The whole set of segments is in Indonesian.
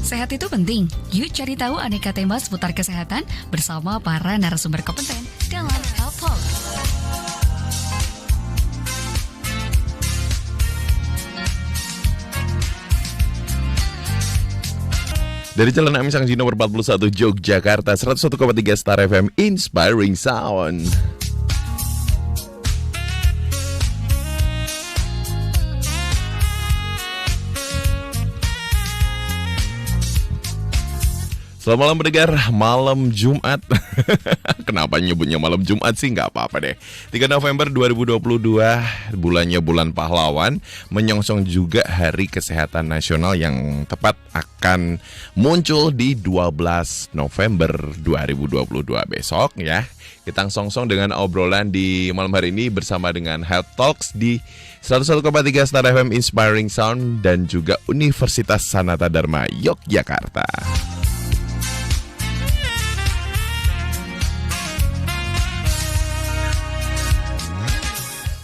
Sehat itu penting. Yuk cari tahu aneka tema seputar kesehatan bersama para narasumber kompeten dalam Health Talk. Dari Jalan Amis Anggi nomor 41 Yogyakarta, 101,3 Star FM Inspiring Sound. Selamat malam pendengar, malam Jumat. Kenapa nyebutnya malam Jumat sih? Nggak apa-apa deh. 3 November 2022, bulannya bulan pahlawan, menyongsong juga Hari Kesehatan Nasional yang tepat akan muncul di 12 November 2022 besok ya. Kita songsong dengan obrolan di malam hari ini bersama dengan Health Talks di 101,3 Star FM Inspiring Sound dan juga Universitas Sanata Dharma Yogyakarta.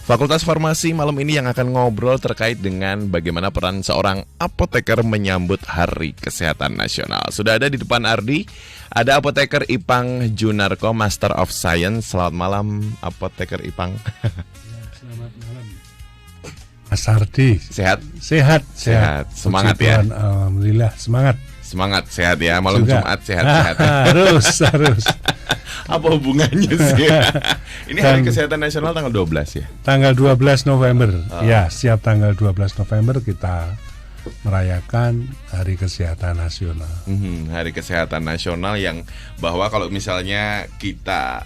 Fakultas Farmasi malam ini yang akan ngobrol terkait dengan bagaimana peran seorang apoteker menyambut Hari Kesehatan Nasional. Sudah ada di depan Ardi, ada apoteker Ipang Junarko, Master of Science. Selamat malam, apoteker Ipang. Ya, selamat malam, Mas Ardi. Sehat? Sehat. Semangat Puji ya. Tuhan, alhamdulillah semangat. Semangat, sehat ya. Malam juga. Jumat sehat-sehat. Harus. Apa hubungannya sih? Ini Hari Kesehatan Nasional tanggal 12 ya? Tanggal 12 November. Ya, setiap tanggal 12 November kita merayakan Hari Kesehatan Nasional. Hari Kesehatan Nasional yang bahwa kalau misalnya kita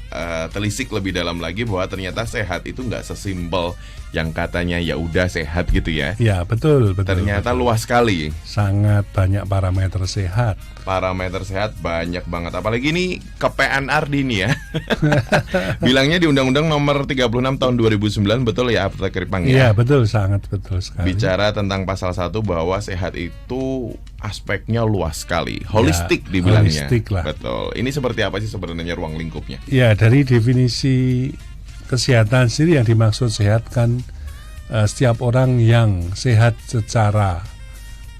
telisik lebih dalam lagi bahwa ternyata sehat itu nggak sesimpel yang katanya ya udah sehat gitu ya. Ya, betul. Ternyata luas sekali. Sangat banyak parameter sehat. Parameter sehat banyak banget. Apalagi ini KPN Ardi nih ya. Bilangnya di Undang-Undang Nomor 36 Tahun 2009, betul ya Apoteker Ipang ya? Iya, betul, sangat betul sekali. Bicara tentang pasal 1 bahwa sehat itu aspeknya luas sekali. Holistik ya, dibilangnya. Holistik lah. Betul. Ini seperti apa sih sebenarnya ruang lingkupnya? Ya, dari definisi kesehatan sendiri yang dimaksud sehat kan setiap orang yang sehat secara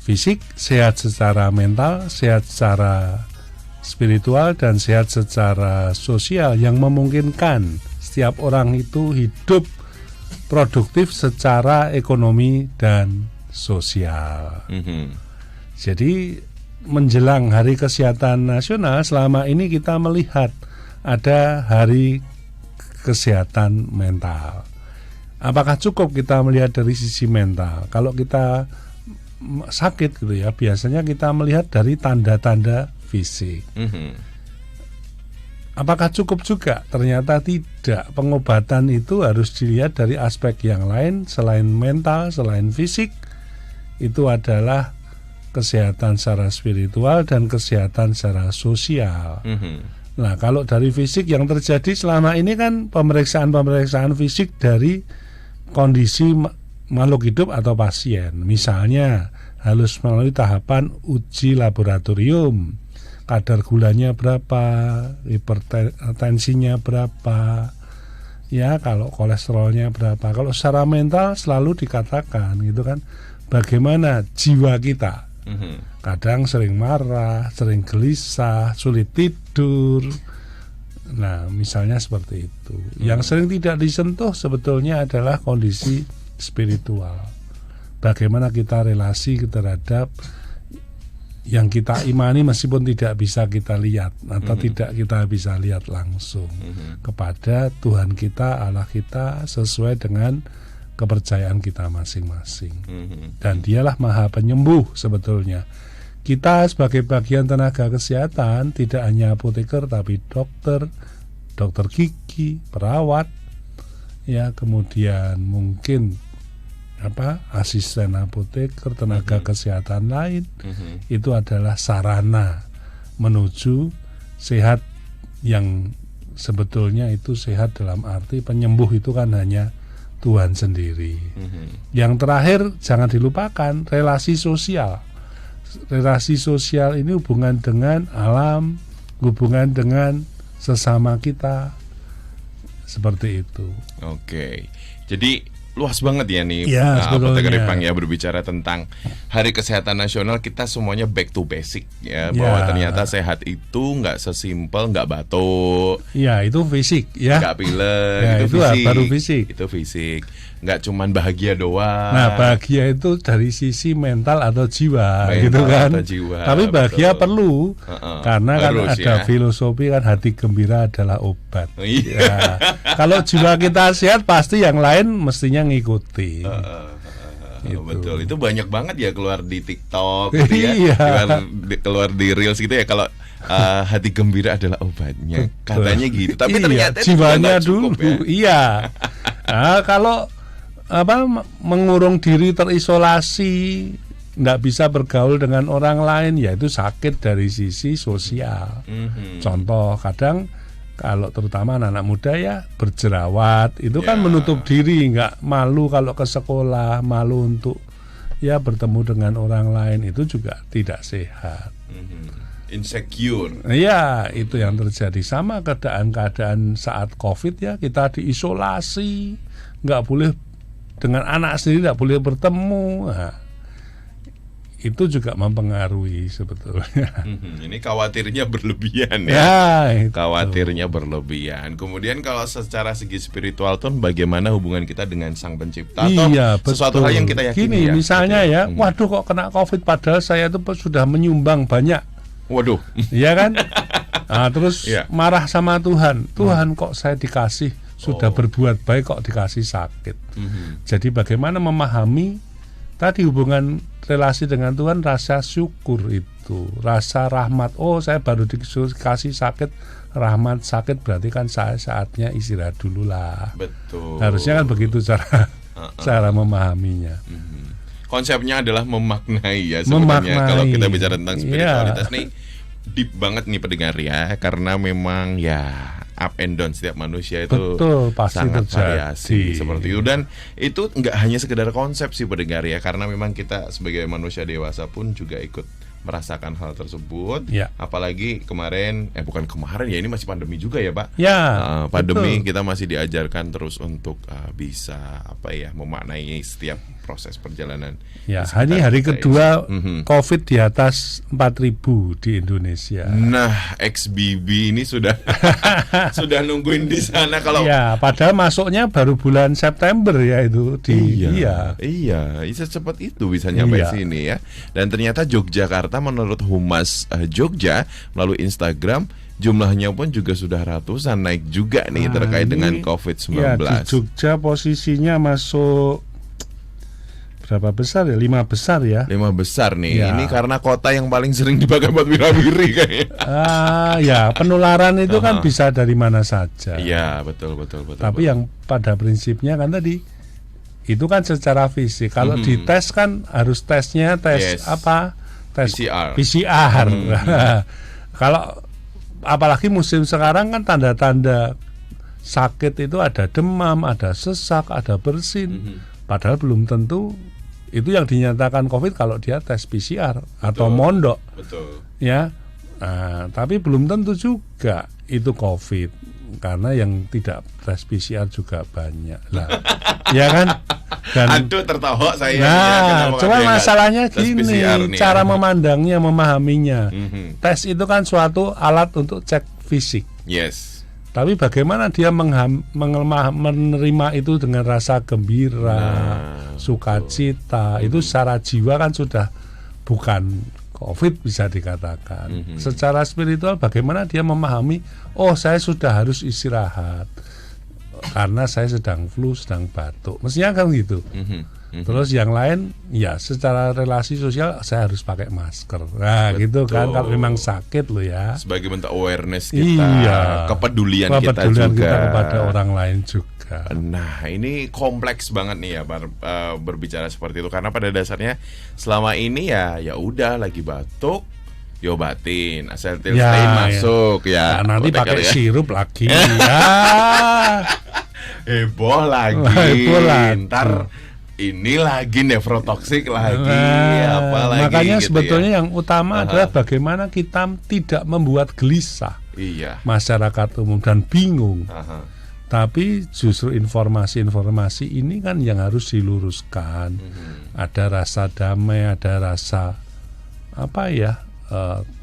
fisik, sehat secara mental, sehat secara spiritual, dan sehat secara sosial yang memungkinkan setiap orang itu hidup produktif secara ekonomi dan sosial. Jadi menjelang Hari Kesehatan Nasional selama ini kita melihat ada Hari Kesehatan Mental. Apakah cukup kita melihat dari sisi mental? Kalau kita sakit gitu ya, biasanya kita melihat dari tanda-tanda fisik. Apakah cukup juga? Ternyata tidak. Pengobatan itu harus dilihat dari aspek yang lain selain mental, selain fisik. Itu adalah kesehatan secara spiritual dan kesehatan secara sosial. Nah, kalau dari fisik yang terjadi selama ini kan pemeriksaan fisik dari kondisi makhluk hidup atau pasien. Misalnya harus melalui tahapan uji laboratorium. Kadar gulanya berapa, hipertensinya berapa, ya kalau kolesterolnya berapa. Kalau secara mental selalu dikatakan gitu kan, bagaimana jiwa kita. Kadang sering marah, sering gelisah, sulit tidur. Nah, misalnya seperti itu. Yang sering tidak disentuh sebetulnya adalah kondisi spiritual. Bagaimana kita relasi terhadap yang kita imani meskipun tidak bisa kita lihat atau tidak kita bisa lihat langsung kepada Tuhan kita, Allah kita sesuai dengan kepercayaan kita masing-masing. Dan dialah Maha Penyembuh sebetulnya. Kita sebagai bagian tenaga kesehatan tidak hanya apoteker tapi dokter gigi, perawat, ya kemudian mungkin asisten apoteker, tenaga kesehatan lain. Itu adalah sarana menuju sehat yang sebetulnya itu sehat dalam arti penyembuh itu kan hanya Tuhan sendiri. Yang terakhir jangan dilupakan relasi sosial. Relasi sosial ini hubungan dengan alam, hubungan dengan sesama kita, seperti itu. Oke. Jadi luas banget ya nih, Ya, Apoteker sebetulnya. Ipang ya, berbicara tentang Hari Kesehatan Nasional. Kita semuanya back to basic ya, bahwa ternyata sehat itu nggak sesimpel nggak batuk, Ya, itu fisik ya. nggak pilek, Ya, itu itu fisik. baru fisik. Itu fisik, nggak cuman bahagia doang. Nah, bahagia itu dari sisi mental atau jiwa, Mental gitu kan. atau jiwa, Tapi bahagia betul. perlu, karena kan Harus, ada ya. filosofi kan hati gembira adalah obat. Iya. Ya. Kalau jiwa kita sehat, pasti yang lain mestinya ngikuti. Gitu. Betul, itu banyak banget ya keluar di TikTok gitu ya, Iya. keluar di Reels gitu ya, kalau hati gembira adalah obatnya, katanya gitu. Tapi Iya, ternyata itu juga jiwanya nggak cukup dulu. ya. Iya. Nah, kalau mengurung diri terisolasi, nggak bisa bergaul dengan orang lain, ya itu sakit dari sisi sosial. Contoh, kadang kalau terutama anak-anak muda ya berjerawat, itu kan Ya. menutup diri, nggak malu kalau ke sekolah, malu untuk ya bertemu dengan orang lain, itu juga tidak sehat. Insecure. Iya, itu yang terjadi. Sama keadaan saat COVID ya, kita diisolasi, nggak boleh dengan anak sendiri, nggak boleh bertemu. Nah, itu juga mempengaruhi sebetulnya. Ini khawatirnya berlebihan ya. Ya, itu. Khawatirnya berlebihan. Kemudian kalau secara segi spiritual tuh bagaimana hubungan kita dengan Sang Pencipta, atau Iya, sesuatu betul. hal yang kita yakini Gini, ya. misalnya gitu ya, waduh kok kena COVID padahal saya itu sudah menyumbang banyak. Waduh. Iya kan? Nah, terus Iya. marah sama Tuhan. Tuhan kok saya dikasih, sudah Oh. berbuat baik kok dikasih sakit. Jadi bagaimana memahami tadi hubungan relasi dengan Tuhan, rasa syukur itu, rasa rahmat. Oh, saya baru dikasih sakit, rahmat sakit, berarti kan saya saatnya istirahat dulu lah. Betul. Harusnya kan begitu cara memahaminya. Konsepnya adalah memaknai ya sebenarnya. Memaknai. Kalau kita bicara tentang spiritualitas Iya. nih, deep banget nih pendengar ya, karena memang ya up and down setiap manusia itu Betul, pasti sangat terjadi. variasi seperti itu. Dan itu nggak hanya sekedar konsep sih pendengar ya, karena memang kita sebagai manusia dewasa pun juga ikut merasakan hal tersebut. Ya. Apalagi kemarin, bukan kemarin ya, ini masih pandemi juga ya Pak. Ya, Pandemi betul. kita masih diajarkan terus untuk bisa memaknai setiap proses perjalanan. Ya, di sekitar hari kita kedua ini. COVID di atas 4.000 di Indonesia. Nah, XBB ini sudah sudah nungguin di sana kalau Ya, padahal masuknya baru bulan September ya itu di Iya, secepat itu bisa nyampe Iya. sini ya. Dan ternyata Yogyakarta menurut Humas Jogja melalui Instagram jumlahnya pun juga sudah ratusan, naik juga nih Nah, terkait ini, dengan COVID-19. Ya, di Jogja posisinya masuk berapa besar ya? 5 besar ya. 5 besar nih. Ya. Ini karena kota yang paling sering dipakai buat wira-wiri kayaknya. Ya, penularan itu kan bisa dari mana saja. Iya, betul. Tapi yang pada prinsipnya kan tadi itu kan secara fisik. Kalau dites kan harus tesnya tes Yes. apa? Tes PCR. Kalau apalagi musim sekarang kan tanda-tanda sakit itu ada demam, ada sesak, ada bersin. Padahal belum tentu itu yang dinyatakan COVID kalau dia tes PCR atau mondok. Betul. Ya. Nah, tapi belum tentu juga itu COVID, karena yang tidak tes PCR juga banyak lah. Ya kan? Dan Aduh, tertawa saya. nah, cuma masalahnya gini, cara memang memandangnya, memahaminya. Mhm. Tes itu kan suatu alat untuk cek fisik. Yes. Tapi bagaimana dia menerima itu dengan rasa gembira, sukacita, itu secara jiwa kan sudah bukan COVID bisa dikatakan. Secara spiritual bagaimana dia memahami, oh saya sudah harus istirahat karena saya sedang flu, sedang batuk. Mestinya kan gitu. Terus yang lain, ya secara relasi sosial saya harus pakai masker. Nah, gitu kan, kalau memang sakit loh ya. Sebagai bentuk awareness kita, Iya. kepedulian kita Kepedulian juga kita kepada orang lain juga. Nah, ini kompleks banget nih ya berbicara seperti itu, karena pada dasarnya selama ini ya udah lagi batuk diobatin, asetilstain masuk ya. Nah, nanti apoteker pakai ya. sirup lagi. Ya. Heboh lagi. Heboh lagi. Ntar ini lagi nefrotoksik lagi, Nah, apalagi makanya gitu sebetulnya ya. yang utama adalah bagaimana kita tidak membuat gelisah Iya. masyarakat umum dan bingung. Aha. Tapi justru informasi-informasi ini kan yang harus diluruskan. Ada rasa damai, ada rasa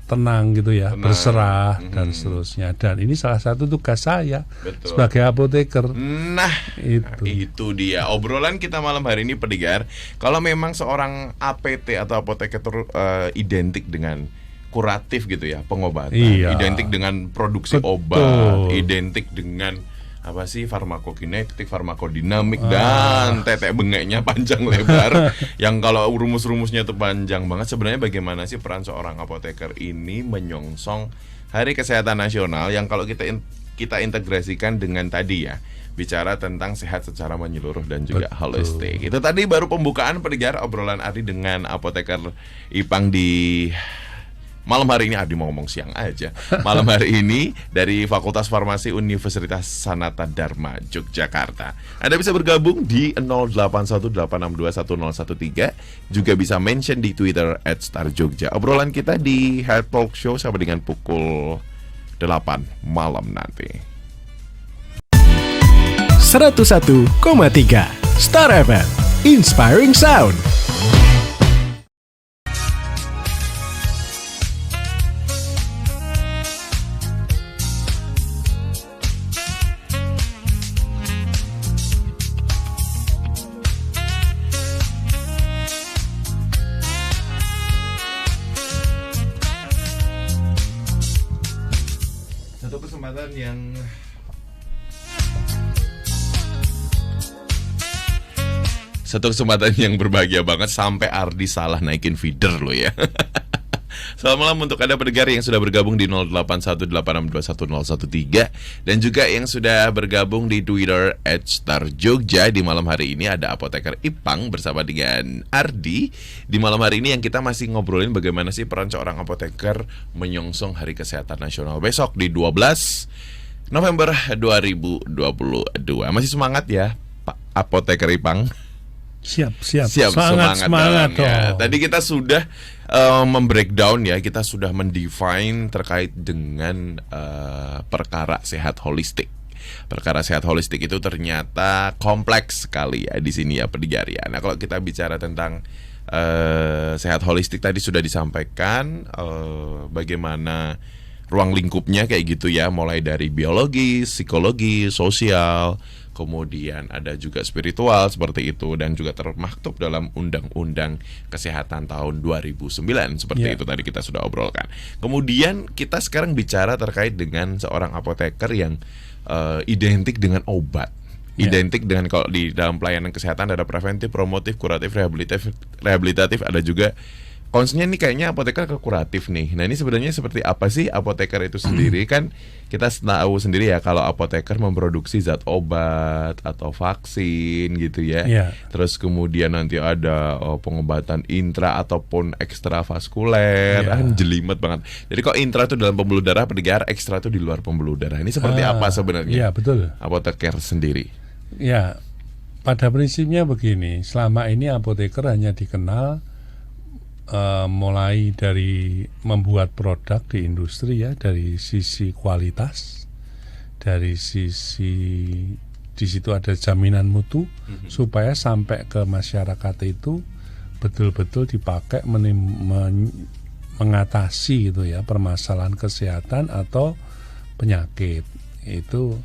tenang gitu ya, Tenang. berserah dan seterusnya. Dan ini salah satu tugas saya Betul. sebagai apoteker. Nah, Itu. itu dia obrolan kita malam hari ini pendengar. Kalau memang seorang APT atau apoteker identik dengan kuratif gitu ya, pengobatan, Iya. identik dengan produksi Betul. obat, identik dengan farmakokinetik, farmakodinamik dan tetek bengeknya panjang lebar yang kalau rumus-rumusnya itu panjang banget. Sebenarnya bagaimana sih peran seorang apoteker ini menyongsong Hari Kesehatan Nasional yang kalau kita integrasikan dengan tadi ya, bicara tentang sehat secara menyeluruh dan juga holistik. Itu tadi baru pembukaan pendengar obrolan Ardi dengan apoteker Ipang di malam hari ini. Ardi mau ngomong siang aja. Malam hari ini dari Fakultas Farmasi Universitas Sanata Dharma Yogyakarta. Anda bisa bergabung di 0818621013, juga bisa mention di Twitter @starjogja. Obrolan kita di Health Talk Show sampai dengan pukul 8 malam nanti. 101,3 Star FM, Inspiring Sound. Satu kesempatan yang berbahagia banget sampai Ardi salah naikin feeder lo ya. Selamat malam untuk Anda pendengar yang sudah bergabung di 0818621013 dan juga yang sudah bergabung di Twitter @starjogja. Di malam hari ini ada apoteker Ipang bersama dengan Ardi. Di malam hari ini yang kita masih ngobrolin bagaimana sih peran seorang apoteker menyongsong Hari Kesehatan Nasional besok di 12 November 2022. Masih semangat ya Pak Apoteker Ipang? Siap. Semangat Semangat ya. dong. Tadi kita sudah membreakdown ya, kita sudah mendefine terkait dengan perkara sehat holistik. Perkara sehat holistik itu ternyata kompleks sekali ya di sini ya pendengar ya. Nah, kalau kita bicara tentang sehat holistik tadi sudah disampaikan bagaimana ruang lingkupnya kayak gitu ya, mulai dari biologi, psikologi, sosial, kemudian ada juga spiritual seperti itu, dan juga termaktub dalam Undang-Undang Kesehatan tahun 2009 seperti itu tadi kita sudah obrolkan. Kemudian kita sekarang bicara terkait dengan seorang apoteker yang identik dengan obat. Identik dengan, kalau di dalam pelayanan kesehatan ada preventif, promotif, kuratif, rehabilitatif, ada juga konsepnya nih kayaknya apoteker ke kuratif nih. Nah, ini sebenarnya seperti apa sih apoteker itu sendiri? Kan kita tahu sendiri ya kalau apoteker memproduksi zat obat atau vaksin gitu ya. Terus kemudian nanti ada pengobatan intra ataupun ekstravaskuler. Jelimet banget. Jadi kalau intra itu dalam pembuluh darah, pendengar, ekstra itu di luar pembuluh darah. Ini seperti apa sebenarnya? Iya, betul. Apoteker sendiri. Ya, pada prinsipnya begini. Selama ini apoteker hanya dikenal mulai dari membuat produk di industri ya, dari sisi kualitas, dari sisi di situ ada jaminan mutu supaya sampai ke masyarakat itu betul-betul dipakai mengatasi gitu ya permasalahan kesehatan atau penyakit. Itu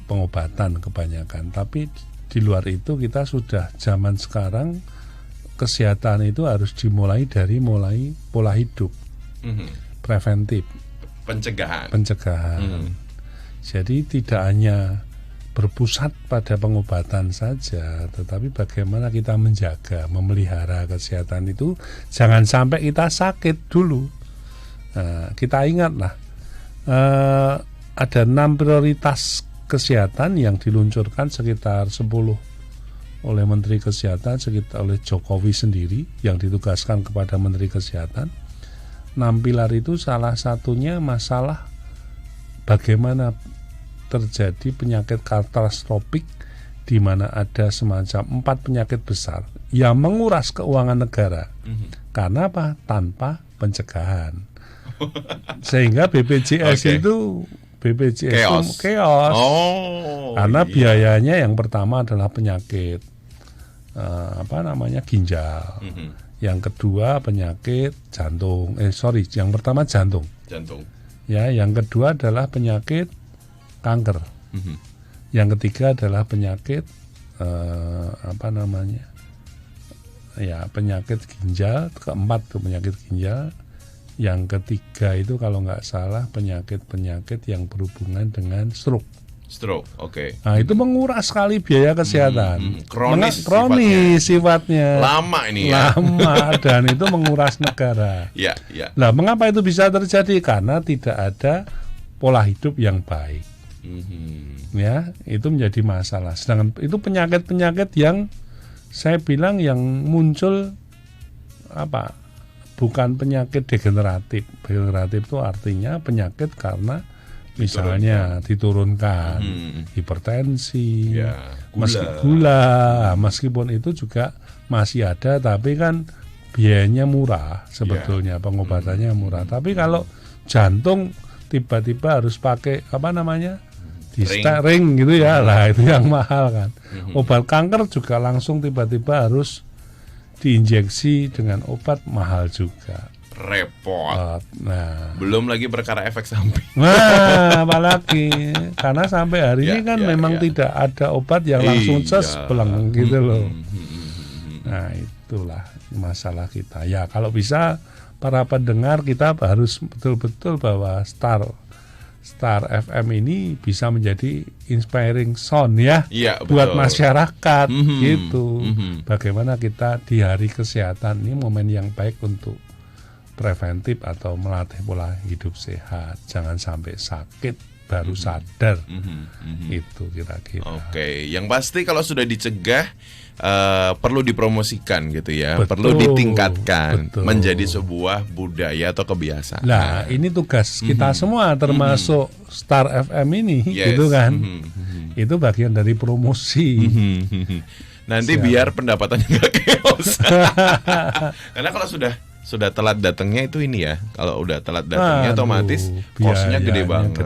pengobatan kebanyakan. Tapi di luar itu kita sudah zaman sekarang kesehatan itu harus dimulai dari pola hidup, preventif, pencegahan. Jadi tidak hanya berpusat pada pengobatan saja, tetapi bagaimana kita menjaga, memelihara kesehatan itu jangan sampai kita sakit dulu. Nah, kita ingatlah ada 6 prioritas kesehatan yang diluncurkan sekitar 10 oleh Menteri Kesehatan, sekitar oleh Jokowi sendiri yang ditugaskan kepada Menteri Kesehatan. 6 pilar itu salah satunya masalah bagaimana terjadi penyakit katastrofik di mana ada semacam 4 penyakit besar yang menguras keuangan negara. Karena apa? Tanpa pencegahan. Sehingga BPJS itu BPJS itu Chaos. chaos. Oh, Karena iya. biayanya yang pertama adalah penyakit ginjal. Yang kedua penyakit jantung. Yang pertama jantung. Jantung. Ya, yang kedua adalah penyakit kanker. Yang ketiga adalah penyakit penyakit ginjal. Keempat tuh penyakit ginjal. Yang ketiga itu kalau nggak salah penyakit-penyakit yang berhubungan dengan stroke. Stroke, oke. Nah, itu menguras sekali biaya kesehatan. Kronis sifatnya. Lama ini ya. Lama dan itu menguras negara. Iya, iya. Nah, mengapa itu bisa terjadi? Karena tidak ada pola hidup yang baik. Ya, itu menjadi masalah. Sedangkan itu penyakit-penyakit yang saya bilang yang muncul bukan penyakit degeneratif. Degeneratif itu artinya penyakit karena misalnya diturunkan hipertensi, Ya, gula. Meskipun itu juga masih ada, tapi kan biayanya murah sebetulnya, pengobatannya murah. Tapi kalau jantung tiba-tiba harus pakai ring gitu ya, lah itu yang mahal kan. Obat kanker juga langsung tiba-tiba harus diinjeksi dengan obat, mahal juga. Repot. Nah, Belum lagi perkara efek samping. apalagi karena sampai hari ini kan memang tidak ada obat yang langsung peleng gitu loh. Nah, itulah masalah kita. Ya, kalau bisa para pendengar kita harus betul-betul bahwa Star FM ini bisa menjadi inspiring sound ya, buat masyarakat gitu. Bagaimana kita di hari kesehatan ini momen yang baik untuk preventif atau melatih pola hidup sehat. Jangan sampai sakit baru sadar. Itu kira-kira. Oke, yang pasti kalau sudah dicegah perlu dipromosikan gitu ya, Betul, perlu ditingkatkan betul. menjadi sebuah budaya atau kebiasaan. Nah, ini tugas kita semua termasuk Star FM ini Yes. gitu kan. Itu bagian dari promosi. Nanti biar pendapatannya nggak chaos. Karena kalau sudah telat datangnya itu ini ya, kalau udah telat datangnya otomatis kosnya gede banget.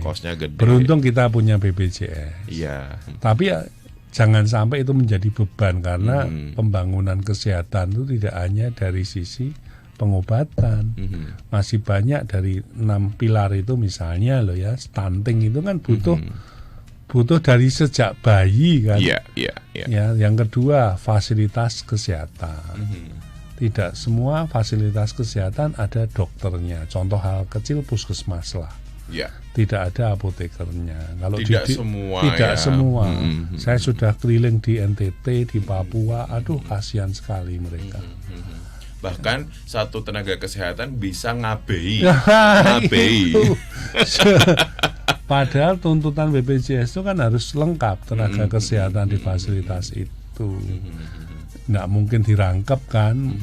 Kosnya gede. Beruntung kita punya BPJS. Iya. Tapi ya, jangan sampai itu menjadi beban karena pembangunan kesehatan itu tidak hanya dari sisi pengobatan. Masih banyak dari 6 pilar itu, misalnya loh ya, stunting itu kan butuh dari sejak bayi kan. Iya. Ya, yang kedua fasilitas kesehatan. Tidak semua fasilitas kesehatan ada dokternya. Contoh hal kecil puskesmas lah. Iya. Tidak ada apotekernya. Kalau Tidak semua tidak ya. semua. Saya sudah keliling di NTT, di Papua. Aduh, kasihan sekali mereka. Bahkan satu tenaga kesehatan bisa ngabei. Itu. Padahal tuntutan BPJS itu kan harus lengkap tenaga kesehatan di fasilitas itu. Nggak mungkin dirangkap kan.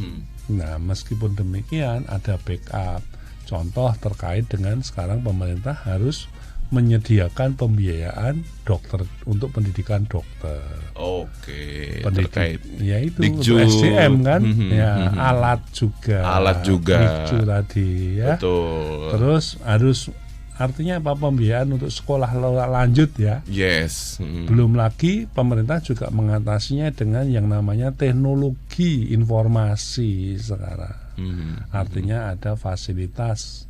Nah, meskipun demikian ada backup. Contoh terkait dengan sekarang pemerintah harus menyediakan pembiayaan dokter untuk pendidikan dokter. Oke. Terkait ya itu Dikju. untuk SDM kan, ya alat juga. Dikju tadi ya. Betul. Terus harus artinya apa, pembiayaan untuk sekolah lanjut ya. Yes. Belum lagi pemerintah juga mengatasinya dengan yang namanya teknologi informasi sekarang. Artinya ada fasilitas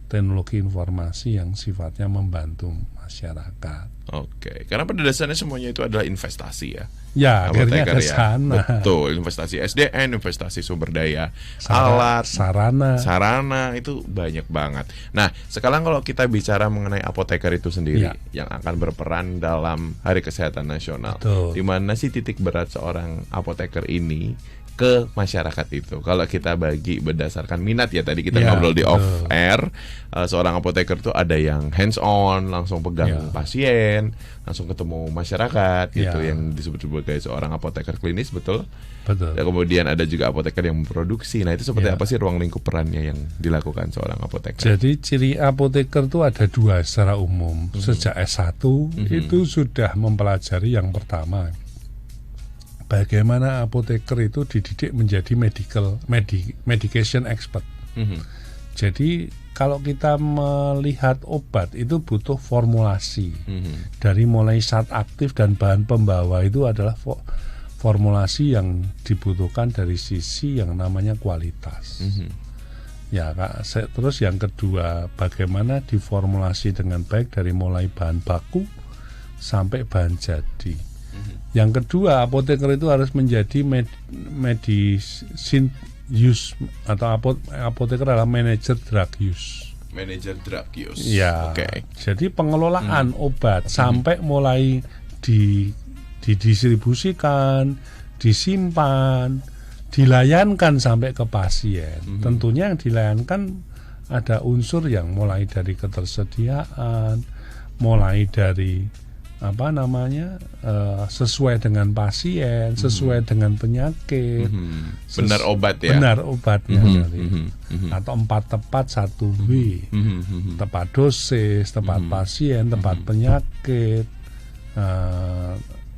teknologi informasi yang sifatnya membantu masyarakat. Oke, karena pada dasarnya semuanya itu adalah investasi ya. Ya, akhirnya Apoteker ke sana. Betul, investasi SDM, investasi sumber daya, alat, sarana itu banyak banget. Nah, sekarang kalau kita bicara mengenai apoteker itu sendiri yang akan berperan dalam Hari Kesehatan Nasional, di mana sih titik berat seorang apoteker ini ke masyarakat itu? Kalau kita bagi berdasarkan minat ya, tadi kita ngobrol di off air, seorang apoteker tuh ada yang hands on, langsung pegang pasien, langsung ketemu masyarakat gitu, yang disebut sebagai seorang apoteker klinis, betul? Betul. Dan kemudian ada juga apoteker yang memproduksi. Nah, itu seperti apa sih ruang lingkup perannya yang dilakukan seorang apoteker? Jadi ciri apoteker itu ada dua secara umum. Sejak S1 itu sudah mempelajari yang pertama, bagaimana apoteker itu dididik menjadi medication expert. Jadi kalau kita melihat obat itu butuh formulasi. Dari mulai zat aktif dan bahan pembawa itu adalah formulasi yang dibutuhkan dari sisi yang namanya kualitas. Ya, terus yang kedua, bagaimana diformulasi dengan baik dari mulai bahan baku sampai bahan jadi. Yang kedua, apoteker itu harus menjadi medicine use, atau apoteker adalah manajer drug use. Manajer drug use. Ya. Oke. Jadi pengelolaan obat sampai mulai didistribusikan, disimpan, dilayankan sampai ke pasien. Tentunya yang dilayankan ada unsur yang mulai dari ketersediaan, mulai dari sesuai dengan pasien, sesuai dengan penyakit, benar obat ya. Benar obatnya atau 4 tepat 1 W, tepat dosis, tepat pasien, tepat penyakit,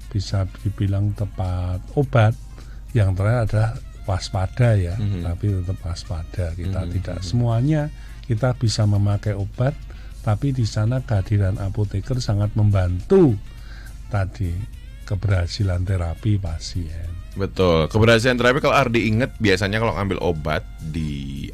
bisa dibilang tepat obat. Yang terakhir adalah waspada ya, tapi tetap waspada. Kita tidak semuanya kita bisa memakai obat, tapi di sana kehadiran apoteker sangat membantu tadi keberhasilan terapi pasien. Betul. Keberhasilan terapi kalau Ardi ingat biasanya kalau ngambil obat di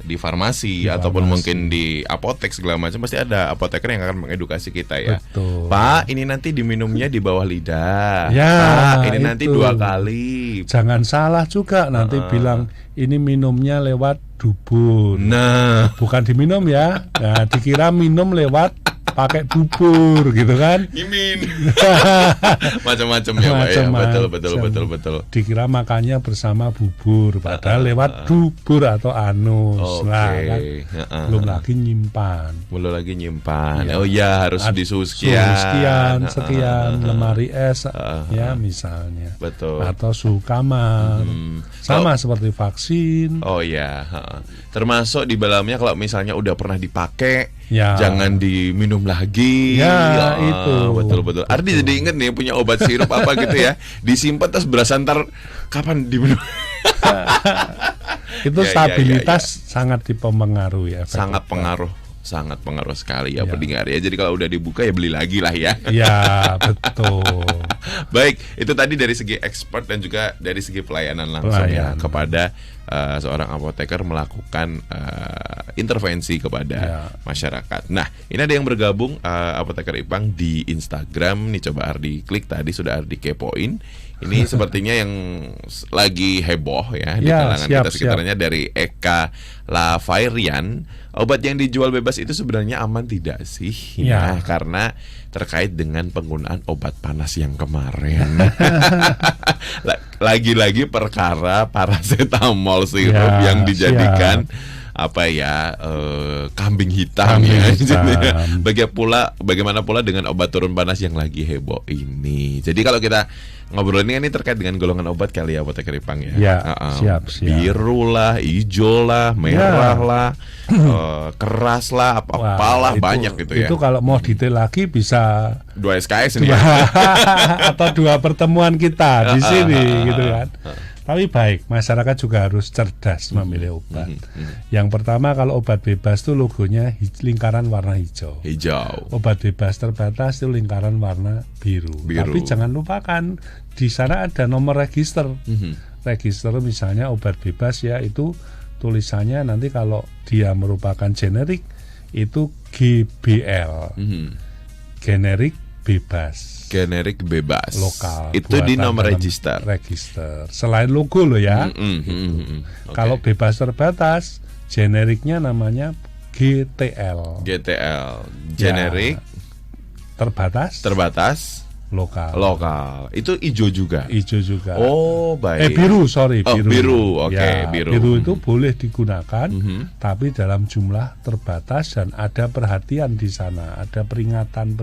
di farmasi ataupun mungkin di apotek segala macam pasti ada apoteker yang akan mengedukasi kita ya. Betul. Pak, ini nanti diminumnya di bawah lidah. Ya, Pak, ini nanti 2 kali. Jangan salah juga nanti bilang ini minumnya lewat dubur. Nah, Bukan diminum ya. Nah, dikira minum lewat pakai bubur gitu kan. Imin. Macam-macam ya, Pak ya. Betul. Dikira makannya bersama bubur padahal lewat dubur atau anus. Oke. Nah, kan belum lagi nyimpan. Ya. Oh ya, harus disuhu sekian. Sekian lemari es ya misalnya. Betul. Atau suhu kamar. Sama seperti vaksin. Oh ya, termasuk di dalamnya kalau misalnya udah pernah dipakai, Ya. jangan diminum lagi. Ya, itu. Betul. Ardi jadi inget nih punya obat sirup apa gitu ya, disimpan terus berasa ntar kapan diminum. Itu Ya. stabilitas sangat dipengaruhi efek obat. Sangat pengaruh sekali ya, pendengar ya. Jadi kalau udah dibuka ya beli lagi lah ya. Ya, betul. Baik, itu tadi dari segi expert dan juga dari segi pelayanan langsung ya kepada seorang apoteker melakukan intervensi kepada masyarakat. Nah, ini ada yang bergabung Apoteker Ipang di Instagram nih, coba Ardi klik tadi, sudah Ardi kepoin. Ini sepertinya yang lagi heboh ya di kalangan kita sekitarnya, dari Eka Lavairian. Obat yang dijual bebas itu sebenarnya aman tidak sih? Ya, karena terkait dengan penggunaan obat panas yang kemarin. Lagi-lagi perkara paracetamol sirup yang dijadikan kambing hitam ya. Bagaimana pula dengan obat turun panas yang lagi heboh ini. Jadi kalau kita ngobrol ini terkait dengan golongan obat kali ya, Apoteker Ipang ya. Siap. Biru lah, hijau lah, merah lah, keras lah, apalah banyak gitu ya. Itu kalau mau detail lagi bisa 2 SKS ini ya. atau 2 pertemuan kita di sini gitu kan. Tapi baik, masyarakat juga harus cerdas memilih obat. Yang pertama, kalau obat bebas itu logonya lingkaran warna hijau. Obat bebas terbatas itu lingkaran warna biru. Tapi jangan lupakan di sana ada nomor register. Register misalnya obat bebas ya, itu tulisannya nanti kalau dia merupakan generik itu GBL. Generik bebas lokal, itu buatan di nomor register. Selain logo loh ya. Kalau bebas terbatas, generiknya namanya GTL, generik terbatas lokal. Itu hijau juga. Oh, baik. Biru. Biru. Oke, ya, biru. Biru itu boleh digunakan, tapi dalam jumlah terbatas dan ada perhatian di sana, ada peringatan.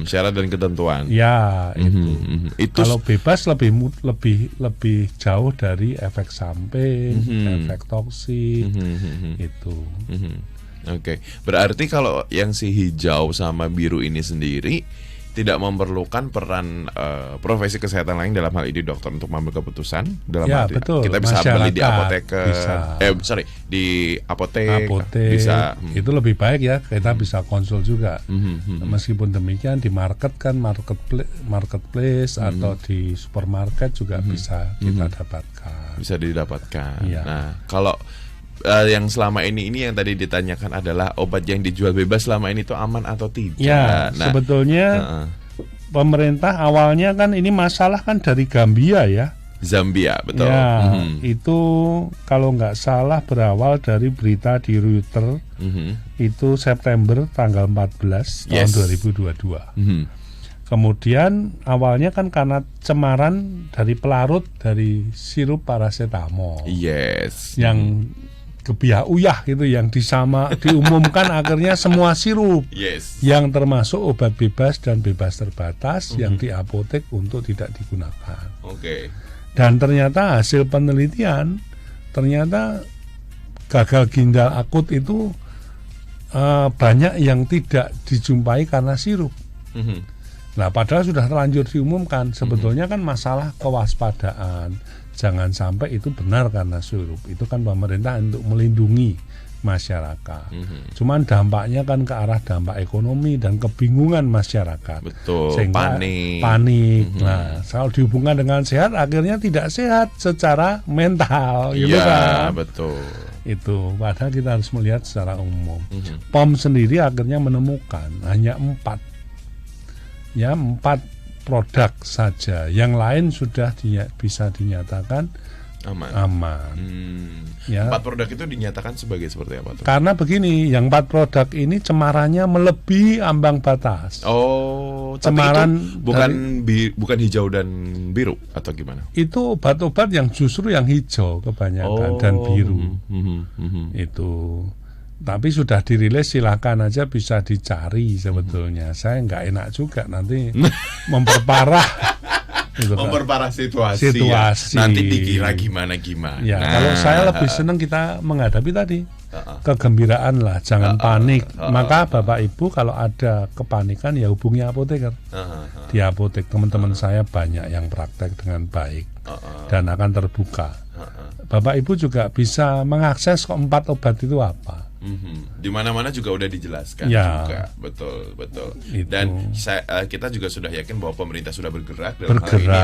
Syarat dan ketentuan. Ya, itu. Itu kalau bebas lebih jauh dari efek samping, efek toksik itu. Oke. Berarti kalau yang si hijau sama biru ini sendiri tidak memerlukan peran profesi kesehatan lain dalam hal ini dokter untuk mengambil keputusan dalam Ya, arti betul. kita bisa beli di Masyarakat apoteker, bisa. di apotek, Apotek bisa. itu lebih baik ya, kita bisa konsul juga. Meskipun demikian di market kan marketplace atau di supermarket juga bisa kita dapatkan. Bisa didapatkan. Iya. Nah, kalau yang selama ini yang tadi ditanyakan adalah obat yang dijual bebas selama ini itu aman atau tidak? Ya, Nah, sebetulnya pemerintah awalnya kan ini masalah kan dari Gambia ya. Zambia, betul. Ya, itu kalau nggak salah berawal dari berita di Reuters itu September tanggal 14 tahun 2022. Kemudian awalnya kan karena cemaran dari pelarut dari sirup paracetamol Yes. yang kebiah-uyah gitu, yang diumumkan akhirnya semua sirup Yes. yang termasuk obat bebas dan bebas terbatas yang di apotek untuk tidak digunakan. Oke. Dan ternyata hasil penelitian ternyata gagal ginjal akut itu banyak yang tidak dijumpai karena sirup. Nah, padahal sudah terlanjur diumumkan. Sebetulnya kan masalah kewaspadaan. Jangan sampai itu benar karena sirup. Itu kan pemerintah untuk melindungi masyarakat. Cuman dampaknya kan ke arah dampak ekonomi dan kebingungan masyarakat. Betul. Sehingga Panik. Nah, kalau dihubungkan dengan sehat, akhirnya tidak sehat secara mental. Gitu Iya, kan? betul. Itu padahal kita harus melihat secara umum. POM sendiri akhirnya menemukan hanya 4 produk saja, yang lain sudah bisa dinyatakan aman. Ya. 4 produk itu dinyatakan sebagai seperti apa tuh? Karena begini, yang 4 produk ini cemarannya melebihi ambang batas. Oh, Cemaran tapi itu bukan hijau dan biru atau gimana? Itu obat-obat yang justru yang hijau kebanyakan dan biru. Itu. Tapi sudah dirilis, silakan aja bisa dicari sebetulnya. Saya nggak enak juga nanti memperparah gitu kan. Memperparah situasi. Ya. Nanti dikira gimana. Ya, kalau saya lebih senang kita menghadapi tadi kegembiraan lah, jangan panik. Maka Bapak Ibu kalau ada kepanikan ya hubungi apoteker. Di apotek teman-teman saya banyak yang praktek dengan baik dan akan terbuka. Bapak Ibu juga bisa mengakses kok 4 obat itu apa. Di mana-mana juga udah dijelaskan ya, juga, betul. Itu. Dan kita juga sudah yakin bahwa pemerintah sudah bergerak dalam hal ini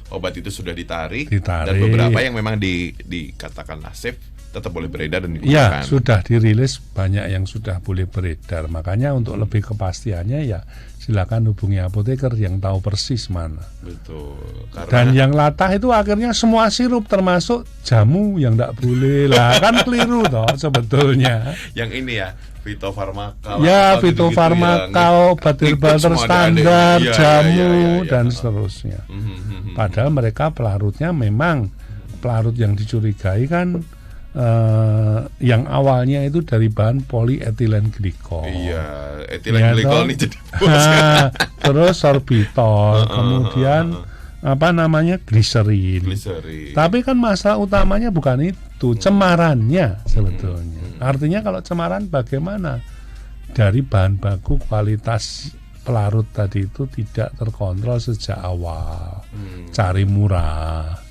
4 obat itu sudah ditarik. Dan beberapa yang memang dikatakanlah safe tetap boleh beredar dan digunakan. Ya, sudah dirilis banyak yang sudah boleh beredar. Makanya untuk lebih kepastiannya ya silakan hubungi apoteker yang tahu persis mana. Betul. Dan yang latah itu akhirnya semua sirup termasuk jamu yang tidak boleh lah, kan keliru toh sebetulnya. Yang ini ya, fitofarmaka. Ya, fitofarmaka, obat herbal terstandar, jamu dan seterusnya. Padahal mereka pelarutnya memang pelarut yang dicurigai kan yang awalnya itu dari bahan polietilen glikol. Iya, etilen glikol ini jadi terus sorbitol, kemudian gliserin. Tapi kan masalah utamanya bukan itu, cemarannya sebetulnya. Artinya kalau cemaran bagaimana? Dari bahan baku kualitas pelarut tadi itu tidak terkontrol sejak awal. Cari murah.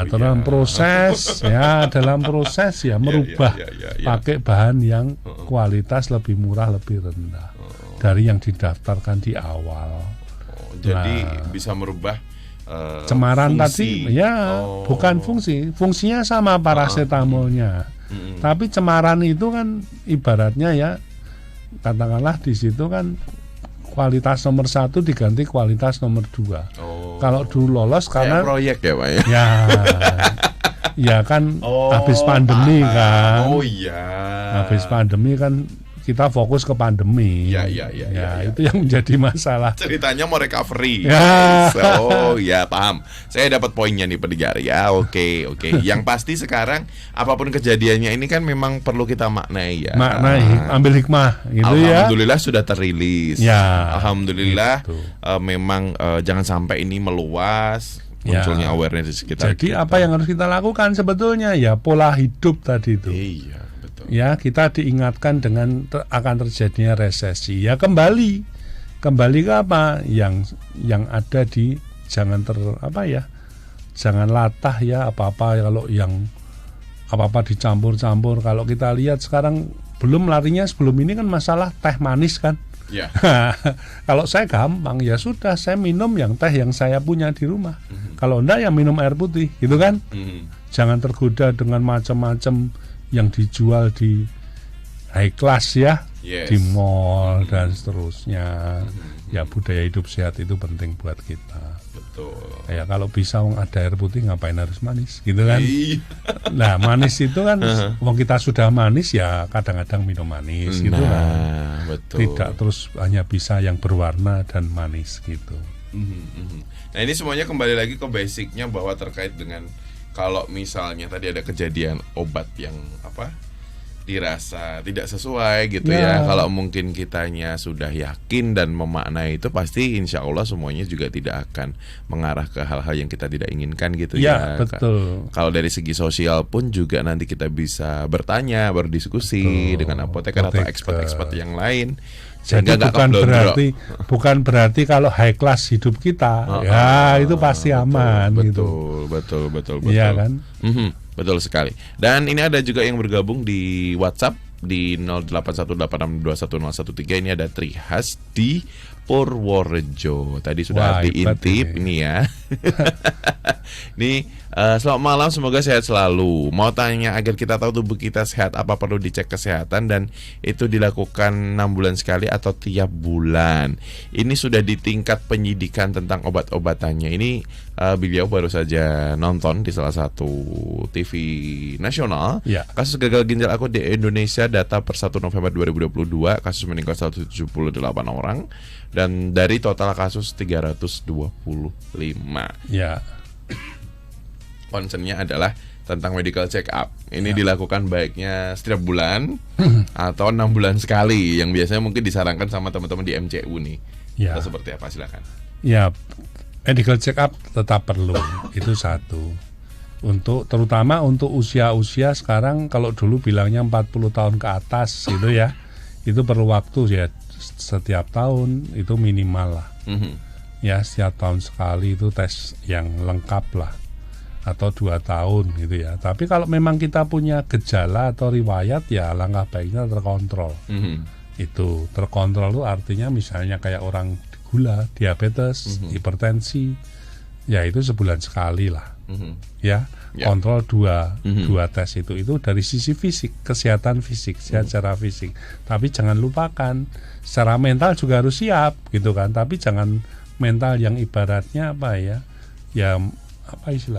Dalam proses ya merubah pakai bahan yang kualitas lebih murah, lebih rendah dari yang didaftarkan di awal. Jadi bisa merubah cemaran fungsi. Tadi ya bukan fungsinya sama paracetamolnya. Tapi cemaran itu kan ibaratnya ya, katakanlah di situ kan kualitas nomor 1 diganti kualitas nomor 2. Kalau dulu lolos karena proyek ya Pak ya. Ya kan habis pandemi kan. Habis pandemi kan kita fokus ke pandemi. Ya. Itu yang menjadi masalah. Ceritanya mau recovery. Ya. So, ya paham. Saya dapat poinnya nih pendengar ya. Oke. Yang pasti sekarang apapun kejadiannya ini kan memang perlu kita maknai ya. Ambil hikmah gitu ya. Alhamdulillah sudah terilis. Ya. Alhamdulillah gitu. Memang jangan sampai ini meluas. Munculnya awareness di sekitar Jadi kita. apa yang harus kita lakukan sebetulnya ya pola hidup tadi itu. Iya, betul. Ya, kita diingatkan dengan akan terjadinya resesi. Ya kembali kembali ke apa yang ada di jangan jangan latah ya apa-apa kalau yang apa-apa dicampur-campur. Kalau kita lihat sekarang belum larinya sebelum ini kan masalah teh manis kan. Ya. Kalau saya gampang ya sudah saya minum yang teh yang saya punya di rumah. Kalau enggak ya minum air putih gitu kan. Jangan tergoda dengan macam-macam yang dijual di high class ya. Yes. Di mall dan seterusnya. Ya budaya hidup sehat itu penting buat kita. Betul. Ya kalau bisa ada air putih ngapain harus manis gitu kan. Iya. Nah manis itu kan wong kita sudah manis ya kadang-kadang minum manis gitu kan. Betul. Tidak terus hanya bisa yang berwarna dan manis gitu. Nah ini semuanya kembali lagi ke basicnya bahwa terkait dengan kalau misalnya tadi ada kejadian obat yang dirasa tidak sesuai gitu ya. Kalau mungkin kitanya sudah yakin dan memaknai itu pasti insya Allah semuanya juga tidak akan mengarah ke hal-hal yang kita tidak inginkan gitu ya. Betul. Kalau dari segi sosial pun juga nanti kita bisa bertanya, berdiskusi dengan apoteker atau expert-expert yang lain. Jadi bukan berarti kalau high class hidup kita itu pasti aman gitu. Betul. Iya kan? Betul sekali. Dan ini ada juga yang bergabung di WhatsApp di 0818621013. Ini ada Trihas di Purworejo. Tadi sudah diintip ini ya. Ini selamat malam, semoga sehat selalu. Mau tanya agar kita tahu tubuh kita sehat, apa perlu dicek kesehatan dan itu dilakukan 6 bulan sekali atau tiap bulan. Ini sudah di tingkat penyidikan tentang obat-obatannya. Ini beliau baru saja nonton di salah satu TV nasional. Kasus gagal ginjal akut di Indonesia, data per 1 November 2022, kasus meninggal 178 orang dan dari total kasus 325. Ya. Concernnya adalah tentang medical check up. Ini dilakukan baiknya setiap bulan atau 6 bulan sekali, yang biasanya mungkin disarankan sama teman-teman di MCU nih. Atau seperti apa, silakan. Ya, medical check up tetap perlu. Itu satu. Terutama untuk usia-usia sekarang, kalau dulu bilangnya 40 tahun ke atas gitu ya. Itu perlu waktu ya, setiap tahun itu minimal lah. Ya, setiap tahun sekali itu tes yang lengkap lah. Atau 2 tahun gitu ya. Tapi kalau memang kita punya gejala atau riwayat ya langkah baiknya terkontrol. Itu terkontrol itu artinya misalnya kayak orang gula, diabetes, hipertensi, ya itu sebulan sekali lah. Ya, kontrol dua tes itu dari sisi fisik, kesehatan fisik, sehat secara fisik. Tapi jangan lupakan secara mental juga harus siap gitu kan. Tapi jangan mental yang ibaratnya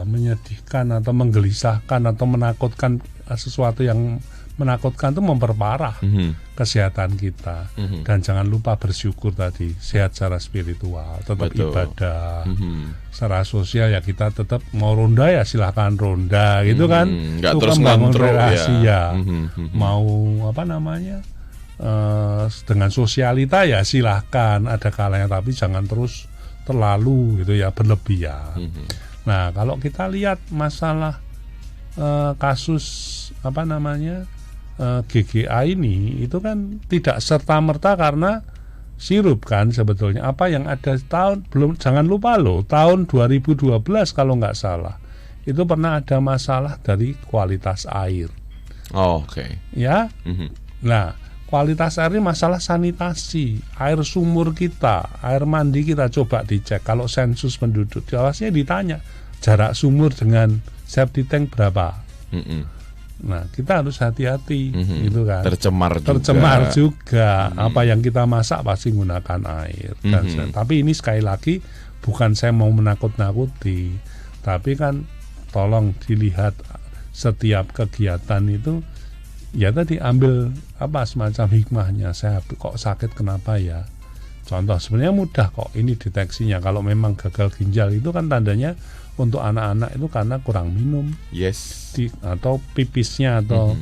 menyedihkan atau menggelisahkan atau menakutkan. Sesuatu yang menakutkan itu memperparah kesehatan kita. Dan jangan lupa bersyukur tadi, sehat secara spiritual, tetap ibadah. Secara sosial ya kita tetap mau ronda ya silahkan ronda gitu kan. Nggak itu terus membangun ngontrol relasi ya. Mau dengan sosialita ya silahkan, ada kalanya, tapi jangan terus terlalu gitu ya, berlebihan. Nah, kalau kita lihat masalah kasus GGA ini, itu kan tidak serta-merta karena sirup kan sebetulnya. Apa yang ada jangan lupa loh, tahun 2012 kalau nggak salah, itu pernah ada masalah dari kualitas air. Oke. Ya. Nah, kualitas air ini masalah sanitasi, air sumur kita, air mandi kita coba dicek. Kalau sensus penduduk, awalnya ditanya jarak sumur dengan septic tank berapa. Nah, kita harus hati-hati gitu kan. Tercemar juga. Apa yang kita masak pasti menggunakan air. Tapi ini sekali lagi bukan saya mau menakut-nakuti, tapi kan tolong dilihat setiap kegiatan itu ya tadi ambil semacam hikmahnya. Saya kok sakit kenapa ya? Contoh sebenarnya mudah kok ini deteksinya. Kalau memang gagal ginjal itu kan tandanya untuk anak-anak itu karena kurang minum. Atau pipisnya atau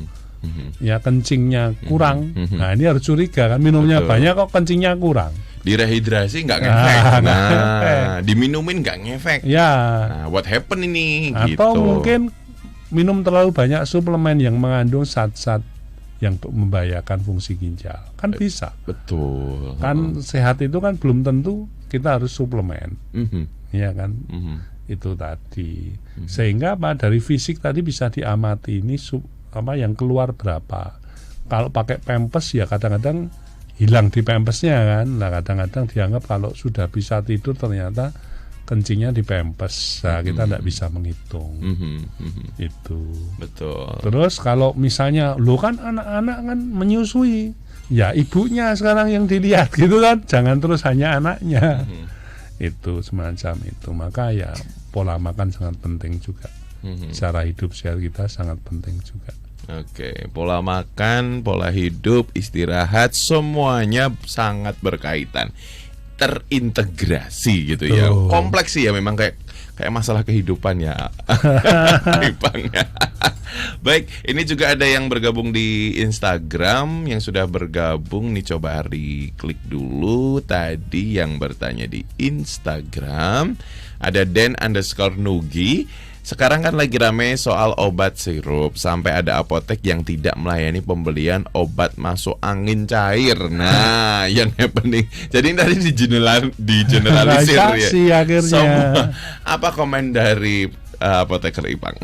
ya kencingnya kurang. Nah, ini harus curiga kan, minumnya banyak kok kencingnya kurang. Direhidrasi nggak ngefek. Diminumin nggak ngefek. Ya. Nah, what happen ini? Atau mungkin minum terlalu banyak suplemen yang mengandung zat-zat yang membahayakan fungsi ginjal. Kan bisa. Betul. Kan sehat itu kan belum tentu kita harus suplemen. Ya kan? Itu tadi. Sehingga apa, dari fisik tadi bisa diamati ini yang keluar berapa. Kalau pakai pempes ya kadang-kadang hilang di pempesnya kan. Nah, kadang-kadang dianggap kalau sudah bisa tidur ternyata kencingnya di pempes. Nah, kita tidak bisa menghitung. Itu. Betul. Terus kalau misalnya lo kan anak-anak kan menyusui, ya ibunya sekarang yang dilihat gitu kan, jangan terus hanya anaknya. Itu semacam itu. Maka ya pola makan sangat penting juga. Cara hidup sehat kita sangat penting juga. Oke, pola makan, pola hidup, istirahat, semuanya sangat berkaitan, terintegrasi gitu ya. Kompleks sih ya, memang kayak masalah kehidupan ya. Ipang ya. Baik, ini juga ada yang bergabung di Instagram, yang sudah bergabung nih, coba Ari klik dulu. Tadi yang bertanya di Instagram ada Den_Nugi. Sekarang kan lagi rame soal obat sirup, sampai ada apotek yang tidak melayani pembelian obat masuk angin cair. Nah, yang happening. Jadi tadi digeneralisir ya. Akhirnya. Semua. Apa komen dari apoteker Ipang?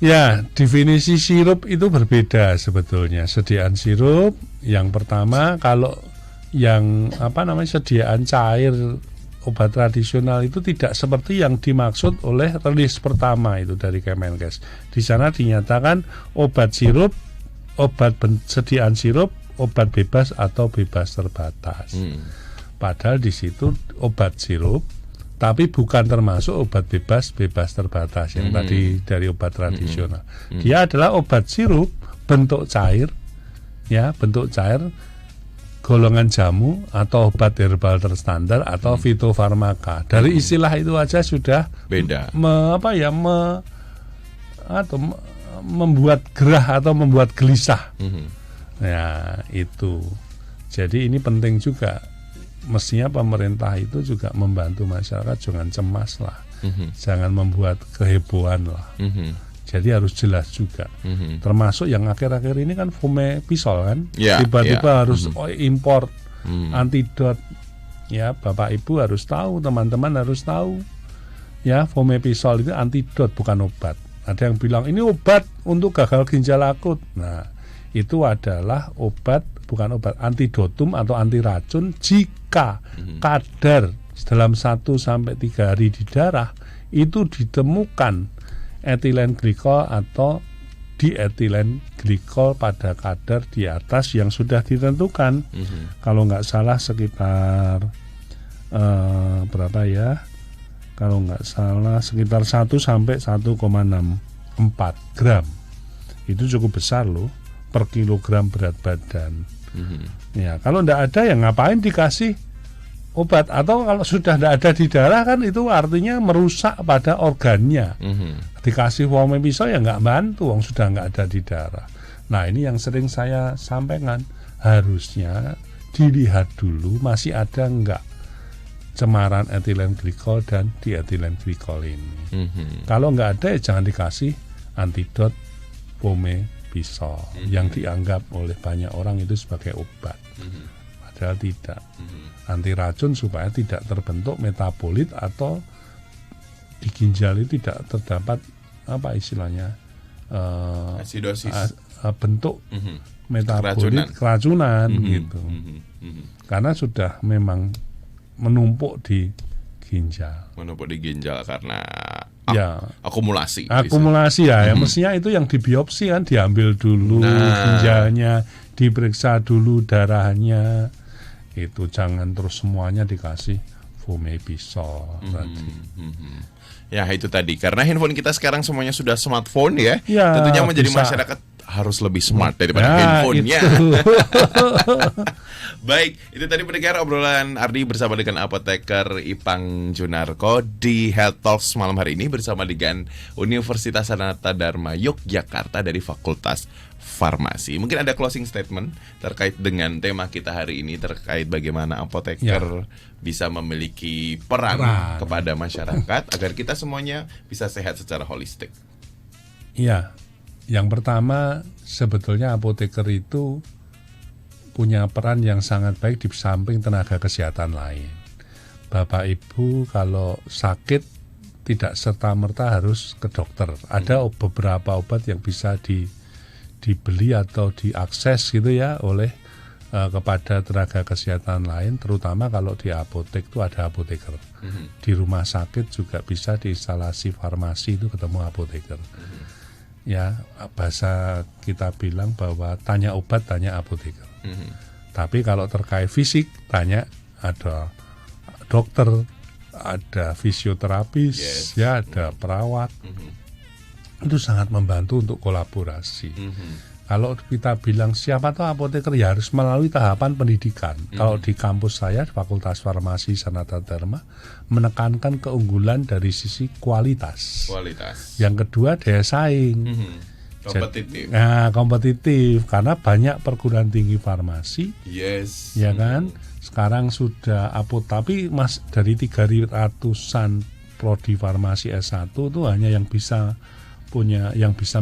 Ya, definisi sirup itu berbeda sebetulnya. Sediaan sirup yang pertama, kalau yang sediaan cair obat tradisional itu tidak seperti yang dimaksud oleh rilis pertama itu dari Kemenkes. Di sana dinyatakan obat sirup, sediaan sirup, obat bebas atau bebas terbatas. Padahal di situ obat sirup, tapi bukan termasuk obat bebas terbatas yang tadi dari obat tradisional. Dia adalah obat sirup bentuk cair, golongan jamu atau obat herbal terstandar atau fitofarmaka. Dari istilah itu aja sudah beda. Membuat gerah atau membuat gelisah. Ya, itu. Jadi ini penting juga. Mestinya pemerintah itu juga membantu masyarakat, jangan cemas lah. Jangan membuat kehebohan lah. Jadi harus jelas juga. Termasuk yang akhir-akhir ini kan Fomepizol kan, tiba-tiba harus import antidot. Ya, Bapak Ibu harus tahu, teman-teman harus tahu. Ya, Fomepizol itu antidot bukan obat. Ada yang bilang ini obat untuk gagal ginjal akut. Nah, itu adalah obat, bukan obat, antidotum atau anti racun jika kadar dalam 1-3 hari di darah itu ditemukan etilen glikol atau dietilen glikol pada kadar di atas yang sudah ditentukan. Kalau nggak salah sekitar berapa ya? Kalau nggak salah sekitar 1-1,64 gram. Itu cukup besar loh per kilogram berat badan. Ya, kalau nggak ada ya ngapain dikasih obat? Atau kalau sudah tidak ada di darah kan itu artinya merusak pada organnya. Dikasih Fomepizol ya nggak bantu, sudah nggak ada di darah. Nah, ini yang sering saya sampaikan, harusnya dilihat dulu masih ada nggak cemaran etilen glikol dan dietilen glikol ini. Kalau nggak ada ya jangan dikasih antidot Fomepizol yang dianggap oleh banyak orang itu sebagai obat. Padahal tidak. Anti racun supaya tidak terbentuk metabolit atau di ginjal itu tidak terdapat asidosis, bentuk metabolit keracunan gitu. Karena sudah memang menumpuk di ginjal. Karena akumulasi ya. Mestinya itu yang dibiopsi kan, diambil dulu ginjalnya, diperiksa dulu darahnya. Itu jangan terus semuanya dikasih Fomepizol tadi. Ya, itu tadi. Karena handphone kita sekarang semuanya sudah smartphone ya. Tentunya menjadi masyarakat harus lebih smart daripada handphonenya. Baik, itu tadi pendengar obrolan Ardi bersama dengan apoteker Ipang Junarko di Health Talks malam hari ini bersama dengan Universitas Sanata Dharma Yogyakarta dari Fakultas Farmasi. Mungkin ada closing statement terkait dengan tema kita hari ini, terkait bagaimana apoteker bisa memiliki peran kepada masyarakat agar kita semuanya bisa sehat secara holistik. Iya, Yang pertama, sebetulnya apoteker itu punya peran yang sangat baik di samping tenaga kesehatan lain. Bapak Ibu kalau sakit tidak serta-merta harus ke dokter. Ada beberapa obat yang bisa dibeli atau diakses gitu ya oleh kepada tenaga kesehatan lain, terutama kalau di apotek itu ada apoteker. Di rumah sakit juga bisa di instalasi farmasi itu ketemu apoteker. Ya, bahasa kita bilang bahwa tanya obat tanya apoteker. Tapi kalau terkait fisik tanya ada dokter, ada fisioterapis, ya ada perawat. Itu sangat membantu untuk kolaborasi. Kalau kita bilang siapa tahu apoteker ya harus melalui tahapan pendidikan. Kalau di kampus saya Fakultas Farmasi Sanata Dharma menekankan keunggulan dari sisi kualitas. Yang kedua daya saing. Kompetitif. Kompetitif karena banyak perguruan tinggi farmasi. Yes. Ya kan? Sekarang sudah tapi dari 300-an prodi farmasi S1 itu hanya yang bisa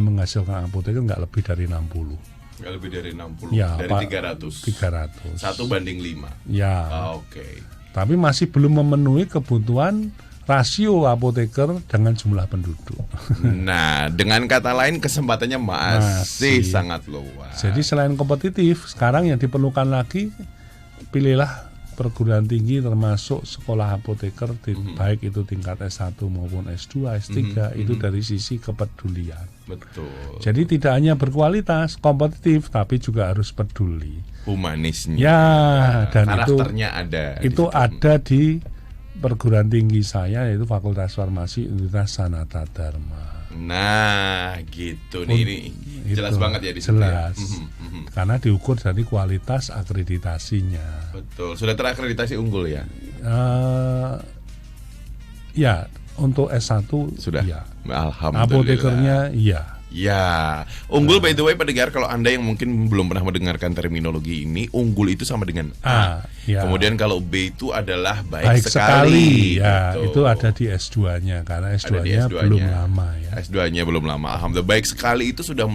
menghasilkan apoteker nggak lebih dari 60. Nggak lebih dari 60. Ya, dari 300. 1:5. Ya. Oke. Tapi masih belum memenuhi kebutuhan rasio apoteker dengan jumlah penduduk. Nah, dengan kata lain kesempatannya masih sangat luas. Jadi selain kompetitif, sekarang yang diperlukan lagi pilihlah perguruan tinggi termasuk sekolah apoteker baik itu tingkat S1 maupun S2, S3 itu dari sisi kepedulian. Betul. Jadi tidak hanya berkualitas, kompetitif tapi juga harus peduli. Humanisnya. Ya, dan karakternya itu ada di perguruan tinggi saya yaitu Fakultas Farmasi Universitas Sanata Dharma. Nah, gitu nih ini jelas banget ya di situ. Jelas. Karena diukur dari kualitas akreditasinya. Betul. Sudah terakreditasi unggul ya? Ya, untuk S1 sudah. Ya. Alhamdulillah. Apotekernya iya. Ya, unggul by the way pendengar, kalau Anda yang mungkin belum pernah mendengarkan terminologi ini, unggul itu sama dengan A. Ya. Kemudian kalau B itu adalah baik sekali. Ya, betul. Itu ada di S2-nya karena S2-nya belum lama ya. S2-nya belum lama. Alhamdulillah baik sekali itu sudah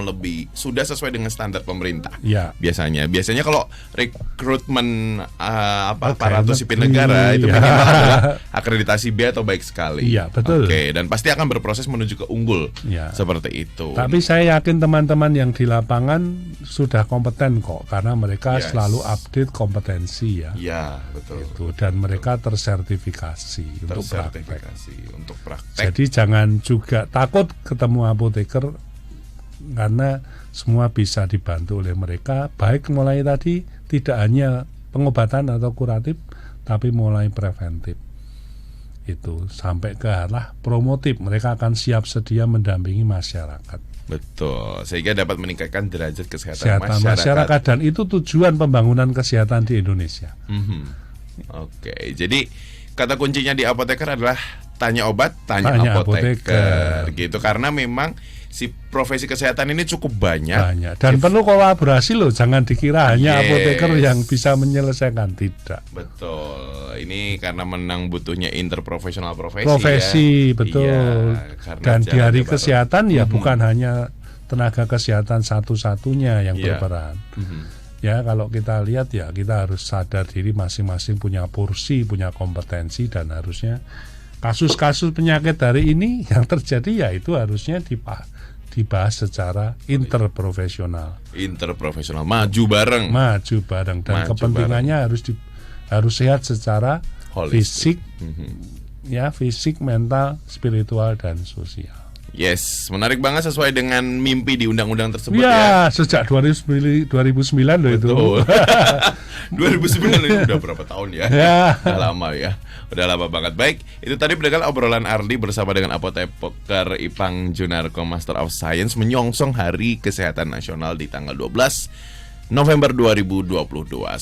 sudah sesuai dengan standar pemerintah. Ya. Biasanya kalau rekrutmen aparatur sipil negara itu minimal adalah akreditasi B atau baik sekali. Iya, betul. Oke, dan pasti akan berproses menuju ke unggul. Ya. Seperti itu. Tapi saya yakin teman-teman yang di lapangan sudah kompeten kok karena mereka selalu update kompetensi ya. Iya, betul. Dan mereka tersertifikasi untuk praktek. Jadi jangan juga takut ketemu apoteker karena semua bisa dibantu oleh mereka, baik mulai tadi tidak hanya pengobatan atau kuratif tapi mulai preventif. Itu sampai ke arah promotif, mereka akan siap sedia mendampingi masyarakat. Betul, sehingga dapat meningkatkan derajat kesehatan masyarakat dan itu tujuan pembangunan kesehatan di Indonesia. Oke, jadi kata kuncinya di apoteker adalah tanya obat, tanya apoteker. Gitu, karena memang si profesi kesehatan ini cukup banyak. Dan perlu kolaborasi loh, jangan dikira hanya apoteker yang bisa menyelesaikan, tidak. Betul. Ini karena menang butuhnya interprofesional profesi ya. Betul. Iya, dan di hari kesehatan ya bukan hanya tenaga kesehatan satu-satunya yang berperan. Ya, kalau kita lihat ya kita harus sadar diri masing-masing punya porsi, punya kompetensi dan harusnya kasus-kasus penyakit hari ini yang terjadi ya itu harusnya dibahas secara interprofesional. Maju bareng dan kepentingannya harus sehat secara fisik, fisik, mental, spiritual dan sosial. Yes, menarik banget sesuai dengan mimpi di undang-undang tersebut ya. Sejak 2009 loh itu. 2009 itu udah berapa tahun ya? Udah lama ya. Udah lama banget. Baik, itu tadi pendengar obrolan Ardi bersama dengan apoteker Ipang Junarko Master of Science menyongsong Hari Kesehatan Nasional di tanggal 12 November 2022.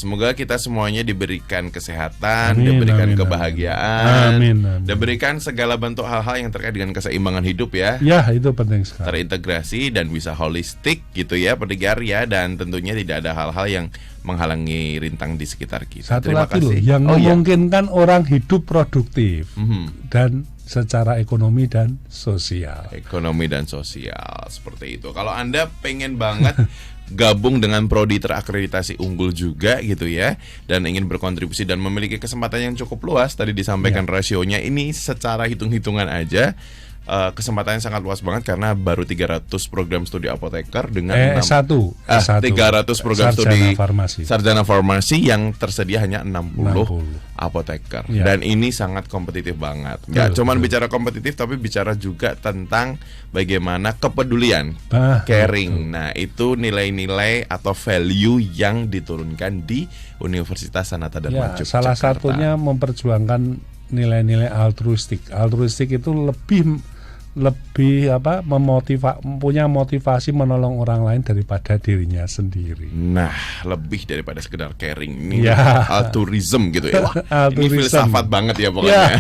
Semoga kita semuanya diberikan kesehatan, diberikan kebahagiaan, diberikan segala bentuk hal-hal yang terkait dengan keseimbangan hidup ya. Ya, itu penting sekali. Terintegrasi dan bisa holistik gitu ya pendengar ya, dan tentunya tidak ada hal-hal yang menghalangi rintang di sekitar kita. Satu lagi loh, yang memungkinkan orang hidup produktif dan secara ekonomi dan sosial. Ekonomi dan sosial, seperti itu. Kalau Anda pengen banget gabung dengan prodi terakreditasi unggul juga gitu ya, dan ingin berkontribusi dan memiliki kesempatan yang cukup luas, tadi disampaikan rasionya ini secara hitung-hitungan aja, kesempatannya sangat luas banget karena baru 300 program studi apoteker dengan S1 300 program studi farmasi. sarjana farmasi yang tersedia hanya 60 apoteker. Ya. Dan ini sangat kompetitif banget. Gak cuman bicara kompetitif tapi bicara juga tentang bagaimana kepedulian, caring. Nah, itu nilai-nilai atau value yang diturunkan di Universitas Sanata Dharma Yogyakarta. Salah satunya memperjuangkan nilai-nilai altruistik. Altruistik itu lebih punya motivasi menolong orang lain daripada dirinya sendiri. Nah, lebih daripada sekedar caring. Ini altruism gitu ya. Wah, ini filsafat banget ya pokoknya.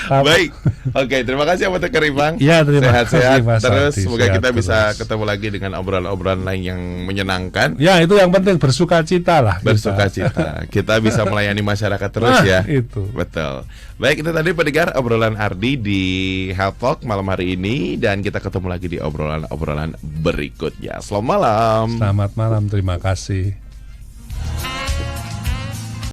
Baik, oke, terima kasih Apoteker Ipang. Ya, sehat-sehat kasih, terus. Sardi, Semoga kita terus. bisa ketemu lagi dengan obrolan-obrolan lain yang menyenangkan. Ya, itu yang penting, bersukacita lah. Bersukacita. Kita bisa melayani masyarakat terus ya. Itu. Betul. Baik, itu tadi pendengar obrolan Ardi di Health Talk malam hari ini, dan kita ketemu lagi di obrolan-obrolan berikutnya. Selamat malam. Selamat malam, terima kasih.